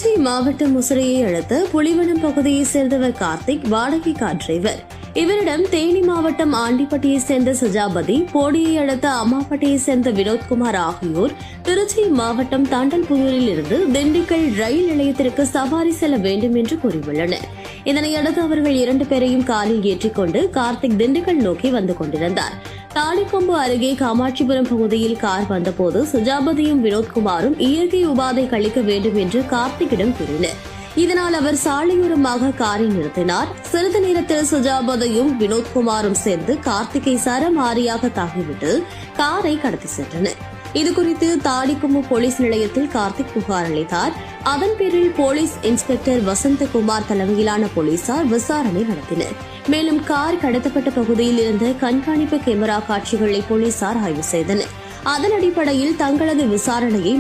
திருச்சி மாவட்டம் முசிறியை அடுத்த புலிவனம் பகுதியைச் சேர்ந்தவர் கார்த்திக் வாடகை கார் டிரைவர். இவரிடம் தேனி மாவட்டம் ஆண்டிப்பட்டியைச் சேர்ந்த சஜாபதி, போடியை அடுத்த அம்மாப்பட்டியைச் சேர்ந்த வினோத்குமார் ஆகியோர் திருச்சி மாவட்டம் தாண்டல்புதூரில் இருந்து திண்டுக்கல் ரயில் நிலையத்திற்கு சவாரி செல்ல வேண்டும் என்று கூறியுள்ளனர். இதனையடுத்து அவர்கள் 2 பேரையும் காரில் ஏற்றிக்கொண்டு கார்த்திக் திண்டுக்கல் நோக்கி வந்து கொண்டிருந்தார். தாடிக்கொம்பு அருகே காமாட்சிபுரம் பகுதியில் கார் வந்தபோது சஜாபதியும் வினோத்குமாரும் இயற்கை உபாதை கழிக்க வேண்டும் என்று கார்த்திக்கிடம் கூறினர். இதனால் அவர் சாலையோரமாக காரை நிறுத்தினார். சிறிது நேரத்தில் சஜாபதியும் வினோத்குமாரும் சேர்ந்து கார்த்திகை சரமாரியாக தாக்கிவிட்டு காரை கடத்தி சென்றனர். இதுகுறித்து தாடிக்கொம்பு போலீஸ் நிலையத்தில் கார்த்திக் புகார் அளித்தார். அதன் பேரில் போலீஸ் இன்ஸ்பெக்டர் வசந்தகுமார் தலைமையிலான போலீசார் விசாரணை நடத்தினர். மேலும் கார் கடத்தப்பட்ட பகுதியில் இருந்த கண்காணிப்பு கேமரா காட்சிகளை போலீசார் ஆய்வு செய்தனர். அதன் அடிப்படையில் தங்களது விசாரணையை